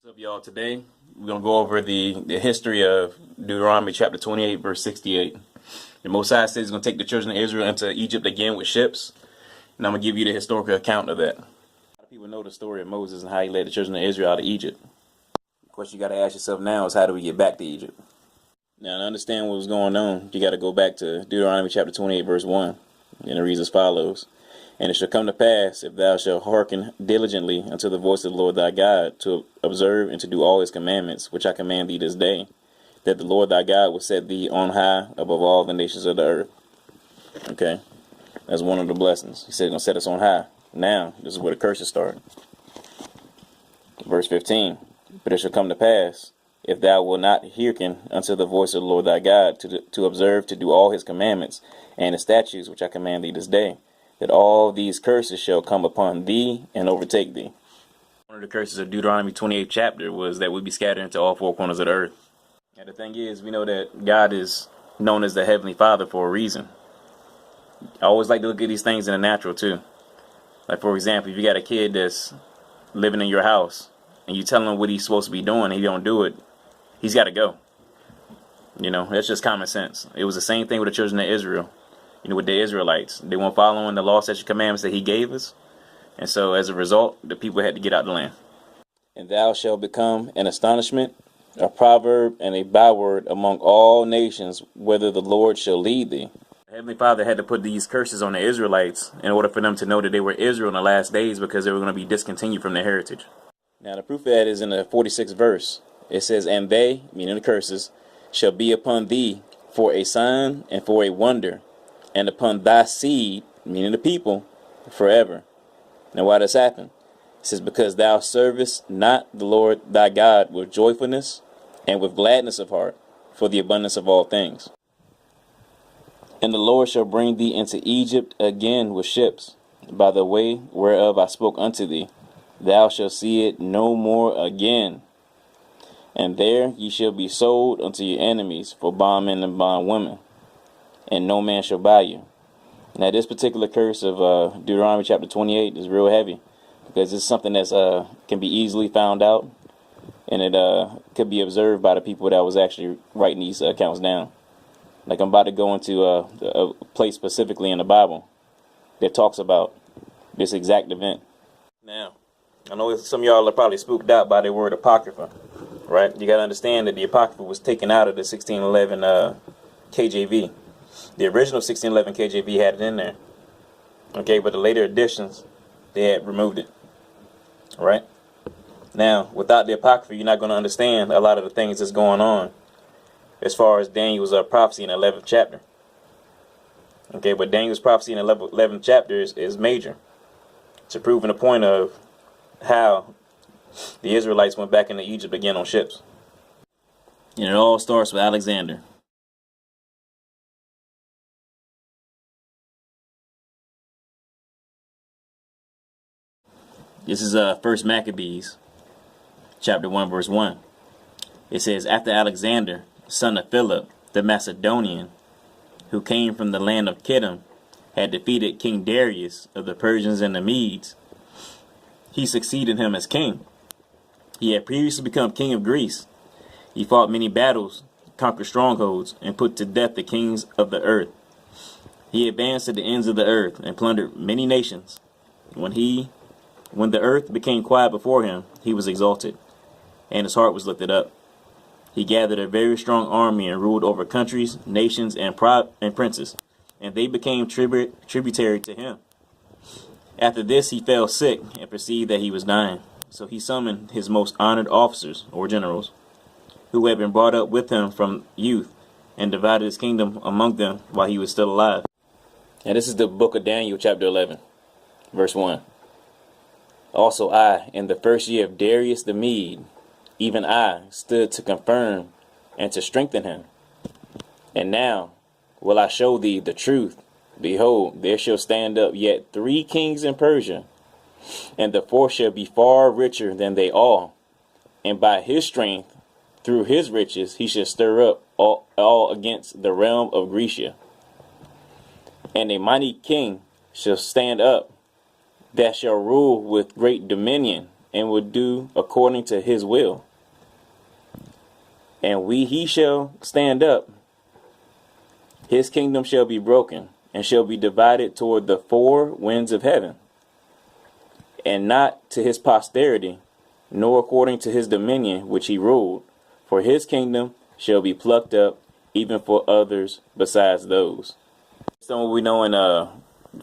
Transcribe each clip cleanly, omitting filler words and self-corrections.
What's up, y'all? Today we're going to go over the history of Deuteronomy chapter 28, verse 68. The Most High says he's going to take the children of Israel into Egypt again with ships, and I'm going to give you the historical account of that. A lot of people know the story of Moses and how he led the children of Israel out of Egypt. The question you got to ask yourself now is, how do we get back to Egypt? Now, to understand what was going on, you got to go back to Deuteronomy chapter 28, verse 1, and it reads as follows. And it shall come to pass, if thou shalt hearken diligently unto the voice of the Lord thy God, to observe and to do all his commandments, which I command thee this day, that the Lord thy God will set thee on high above all the nations of the earth. Okay? That's one of the blessings. He said he's going to set us on high. Now, this is where the curses start. Verse 15. But it shall come to pass, if thou wilt not hearken unto the voice of the Lord thy God, to observe, to do all his commandments, and his statutes, which I command thee this day, that all these curses shall come upon thee and overtake thee. One of the curses of Deuteronomy 28 chapter was that we'd be scattered into all four corners of the earth. And the thing is, we know that God is known as the Heavenly Father for a reason. I always like to look at these things in the natural too. Like, for example, if you got a kid that's living in your house and you tell him what he's supposed to be doing and he don't do it, he's got to go. You know, that's just common sense. It was the same thing with the children of Israel. You know, with the Israelites, they weren't following the law, statutes, commandments that he gave us. And so as a result, the people had to get out the land. And thou shalt become an astonishment, a proverb, and a byword among all nations, whither the Lord shall lead thee. The Heavenly Father had to put these curses on the Israelites in order for them to know that they were Israel in the last days, because they were going to be discontinued from their heritage. Now the proof of that is in the 46th verse. It says, and they, meaning the curses, shall be upon thee for a sign and for a wonder, and upon thy seed, meaning the people, forever. Now why does this happen? It says, because thou servest not the Lord thy God with joyfulness and with gladness of heart, for the abundance of all things. And the Lord shall bring thee into Egypt again with ships, by the way whereof I spoke unto thee. Thou shalt see it no more again. And there ye shall be sold unto your enemies for bondmen and bondwomen, and no man shall buy you. Now, this particular curse of Deuteronomy chapter 28 is real heavy, because it's something that's can be easily found out, and it could be observed by the people that was actually writing these accounts down. Like, I'm about to go into a place specifically in the Bible that talks about this exact event. Now, I know some of y'all are probably spooked out by the word apocrypha, right? You got to understand that the apocrypha was taken out of the 1611 KJV. The original 1611 KJV had it in there. Okay, but the later editions, they had removed it. Right? Now, without the Apocrypha, you're not going to understand a lot of the things that's going on as far as Daniel's prophecy in the 11th chapter. Okay, but Daniel's prophecy in the 11th chapter is major. It's proving the point of how the Israelites went back into Egypt again on ships. And it all starts with Alexander. This is 1 Maccabees, chapter 1, verse 1. It says, after Alexander, son of Philip, the Macedonian, who came from the land of Kittim, had defeated King Darius of the Persians and the Medes, he succeeded him as king. He had previously become king of Greece. He fought many battles, conquered strongholds, and put to death the kings of the earth. He advanced to the ends of the earth and plundered many nations. When the earth became quiet before him, he was exalted, and his heart was lifted up. He gathered a very strong army and ruled over countries, nations, and princes, and they became tributary to him. After this, he fell sick and perceived that he was dying. So he summoned his most honored officers, or generals, who had been brought up with him from youth, and divided his kingdom among them while he was still alive. And this is the book of Daniel, chapter 11, verse 1. Also I, in the first year of Darius the Mede, even I stood to confirm and to strengthen him. And now will I show thee the truth. Behold, there shall stand up yet 3 kings in Persia, and the fourth shall be far richer than they all. And by his strength, through his riches, he shall stir up all against the realm of Grecia. And a mighty king shall stand up, that shall rule with great dominion, and will do according to his will. And he shall stand up, his kingdom shall be broken, and shall be divided toward the four winds of heaven, and not to his posterity, nor according to his dominion which he ruled, for his kingdom shall be plucked up, even for others besides those. So we know in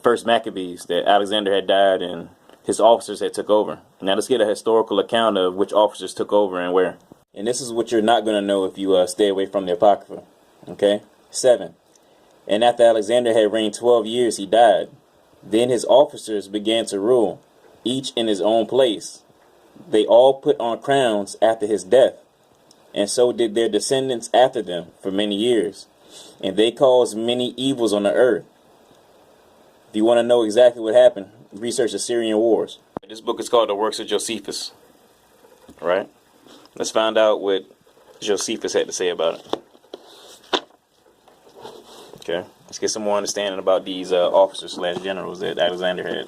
First Maccabees that Alexander had died and his officers had took over. Now let's get a historical account of which officers took over and where. And this is what you're not going to know if you stay away from the Apocrypha. Okay? 7. And after Alexander had reigned 12 years, he died. Then his officers began to rule, each in his own place. They all put on crowns after his death, and so did their descendants after them for many years. And they caused many evils on the earth. If you want to know exactly what happened, research the Syrian Wars. This book is called The Works of Josephus. All right? Let's find out what Josephus had to say about it. Okay, let's get some more understanding about these officers / generals that Alexander had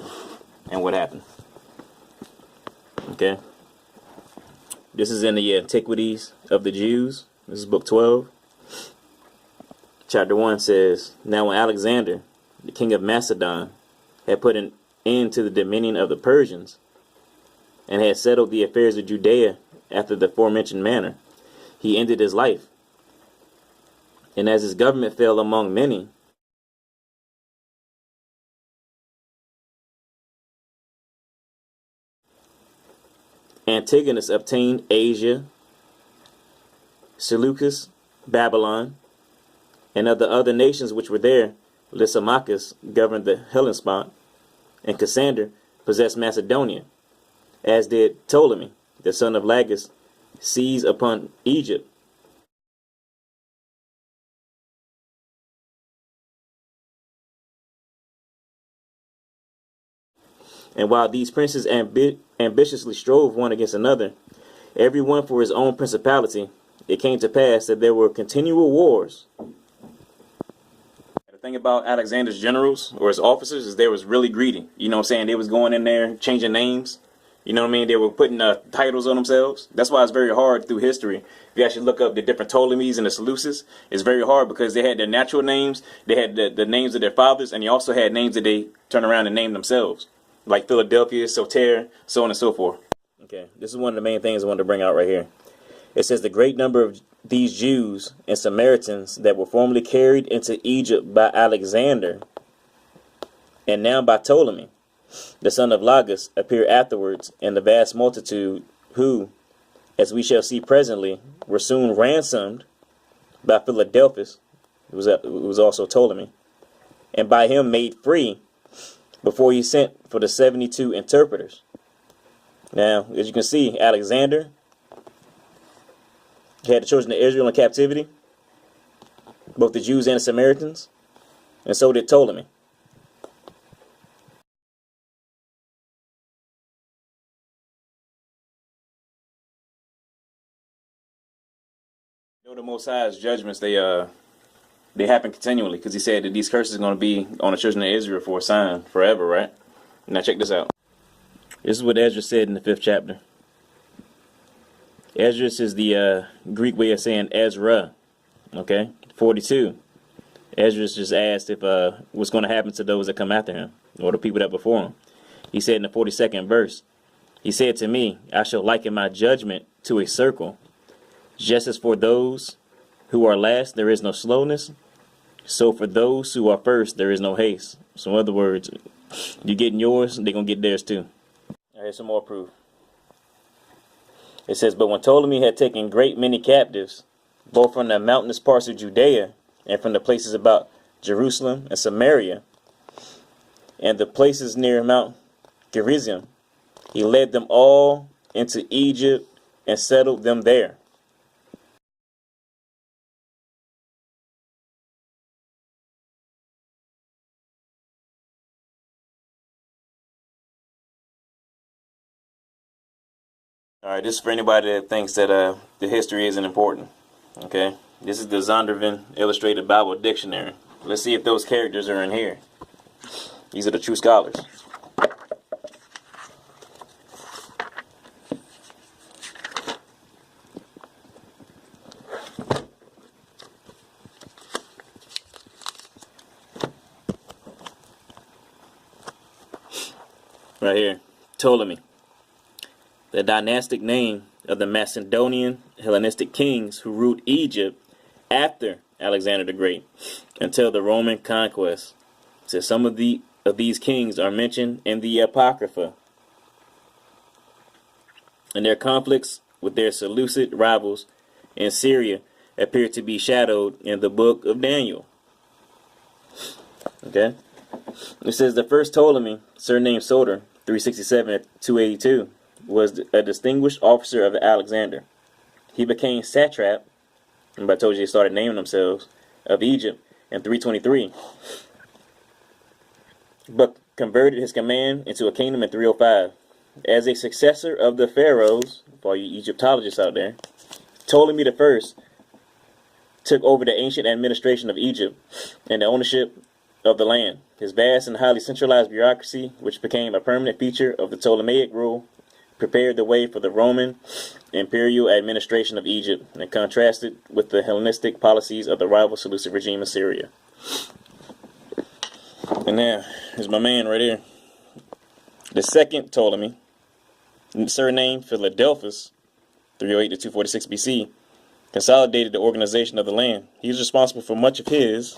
and what happened. Okay, this is in the Antiquities of the Jews. This is book 12. Chapter 1 says, Now when Alexander, the king of Macedon, had put an end to the dominion of the Persians, and had settled the affairs of Judea after the aforementioned manner, he ended his life. And as his government fell among many, Antigonus obtained Asia, Seleucus, Babylon, and of the other nations which were there. Lysimachus governed the Hellespont, and Cassander possessed Macedonia, as did Ptolemy, the son of Lagus, seize upon Egypt. And while these princes ambitiously strove one against another, every one for his own principality, it came to pass that there were continual wars. The thing about Alexander's generals or his officers is they was really greedy. You know what I'm saying? They was going in there changing names. You know what I mean? They were putting titles on themselves. That's why it's very hard through history. If you actually look up the different Ptolemies and the Seleucids, it's very hard because they had their natural names, they had the names of their fathers, and they also had names that they turn around and name themselves. Like Philadelphia, Soter, so on and so forth. Okay, this is one of the main things I wanted to bring out right here. It says the great number of these Jews and Samaritans that were formerly carried into Egypt by Alexander, and now by Ptolemy, the son of Lagus, appear afterwards, and the vast multitude who, as we shall see presently, were soon ransomed by Philadelphus, who was also Ptolemy, and by him made free, before he sent for the 72 interpreters. Now, as you can see, Alexander had the children of Israel in captivity, both the Jews and the Samaritans, and so did Ptolemy. You know, the Most High's judgments, they happen continually, because he said that these curses are going to be on the children of Israel for a sign forever, right? Now check this out. This is what Ezra said in the 5th chapter. Esdras is the Greek way of saying Ezra. Okay, 42. Esdras just asked if what's going to happen to those that come after him, or the people that before him. He said in the 42nd verse, he said to me, I shall liken my judgment to a circle, just as for those who are last there is no slowness, so for those who are first there is no haste. So in other words, you getting yours, they're going to get theirs too. Here's some more proof. It says, but when Ptolemy had taken great many captives, both from the mountainous parts of Judea and from the places about Jerusalem and Samaria, and the places near Mount Gerizim, he led them all into Egypt and settled them there. All right, this is for anybody that thinks that the history isn't important. Okay, this is the Zondervan Illustrated Bible Dictionary. Let's see if those characters are in here. These are the true scholars. right here, Ptolemy, the dynastic name of the Macedonian Hellenistic kings who ruled Egypt after Alexander the Great until the Roman conquest. So some of these kings are mentioned in the Apocrypha, and their conflicts with their Seleucid rivals in Syria appear to be shadowed in the book of Daniel. Okay? It says the first Ptolemy, surnamed Soter, 367 to 282, was a distinguished officer of Alexander. He became satrap, and I told you they started naming themselves, of Egypt in 323, but converted his command into a kingdom in 305. As a successor of the pharaohs, for all you Egyptologists out there, Ptolemy I took over the ancient administration of Egypt and the ownership of the land. His vast and highly centralized bureaucracy, which became a permanent feature of the Ptolemaic rule, prepared the way for the Roman imperial administration of Egypt and contrasted with the Hellenistic policies of the rival Seleucid regime of Syria. And now, here's my man right here. The second Ptolemy, surnamed Philadelphus, 308 to 246 BC, consolidated the organization of the land. He was responsible for much of his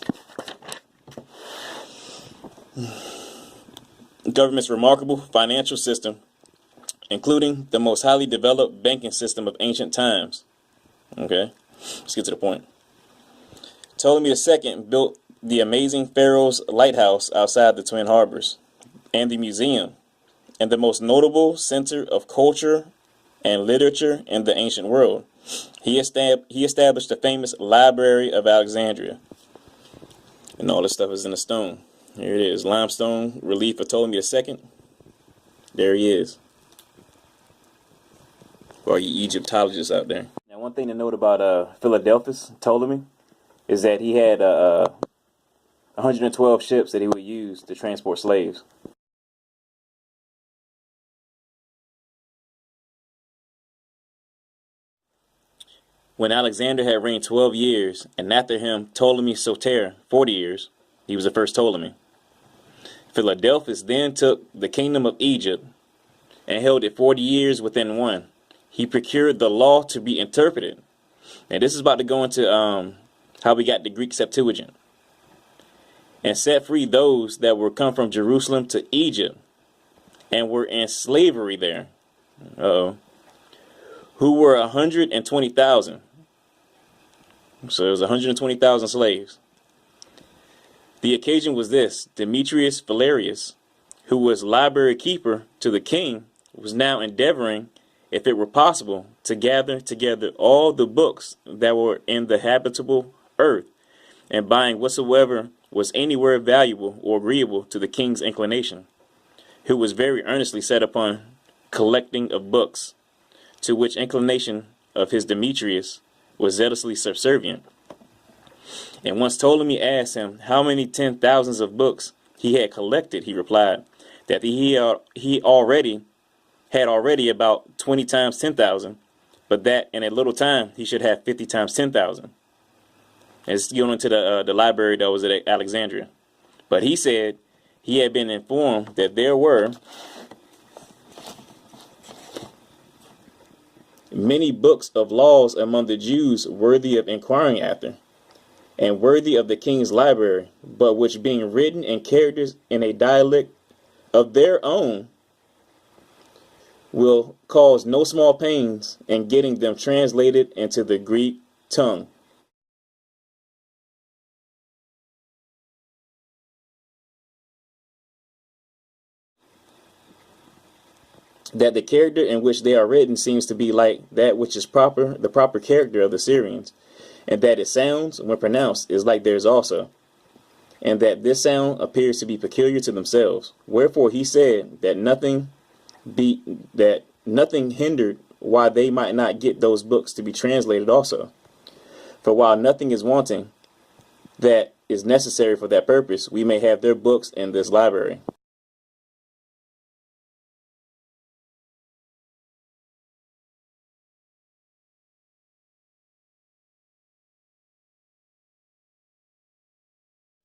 government's remarkable financial system, including the most highly developed banking system of ancient times. Okay, let's get to the point. Ptolemy II built the amazing Pharaoh's Lighthouse outside the Twin Harbors, and the museum, and the most notable center of culture and literature in the ancient world. He established the famous Library of Alexandria. And all this stuff is in a stone. Here it is, limestone relief of Ptolemy II. There he is. For all you Egyptologists out there. Now, one thing to note about Philadelphus Ptolemy is that he had 112 ships that he would use to transport slaves. When Alexander had reigned 12 years, and after him Ptolemy Soter 40 years, he was the first Ptolemy. Philadelphus then took the kingdom of Egypt and held it 40 years within one. He procured the law to be interpreted. And this is about to go into how we got the Greek Septuagint. And set free those that were come from Jerusalem to Egypt and were in slavery there. Who were 120,000. So it was 120,000 slaves. The occasion was this: Demetrius Valerius, who was library keeper to the king, was now endeavoring, if it were possible, to gather together all the books that were in the habitable earth, and buying whatsoever was anywhere valuable or agreeable to the king's inclination, who was very earnestly set upon collecting of books, to which inclination of his Demetrius was zealously subservient. And once Ptolemy asked him how many 10,000s of books he had collected, he replied that he already had about 20 times 10,000, but that in a little time he should have 50 times 10,000. It's going into the library that was at Alexandria. But he said he had been informed that there were many books of laws among the Jews worthy of inquiring after, and worthy of the king's library, but which being written in characters in a dialect of their own, will cause no small pains in getting them translated into the Greek tongue. That the character in which they are written seems to be like that which is the proper character of the Syrians, and that it sounds, when pronounced, is like theirs also, and that this sound appears to be peculiar to themselves. Wherefore he said that nothing hindered why they might not get those books to be translated also. For while nothing is wanting that is necessary for that purpose, we may have their books in this library.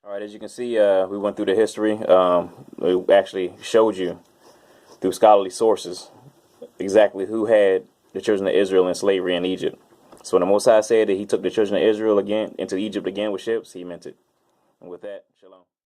All right, as you can see, we went through the history. We actually showed you through through scholarly sources exactly who had the children of Israel in slavery in Egypt. So when the Most High said that he took the children of Israel again into Egypt again with ships, he meant it. And with that, shalom.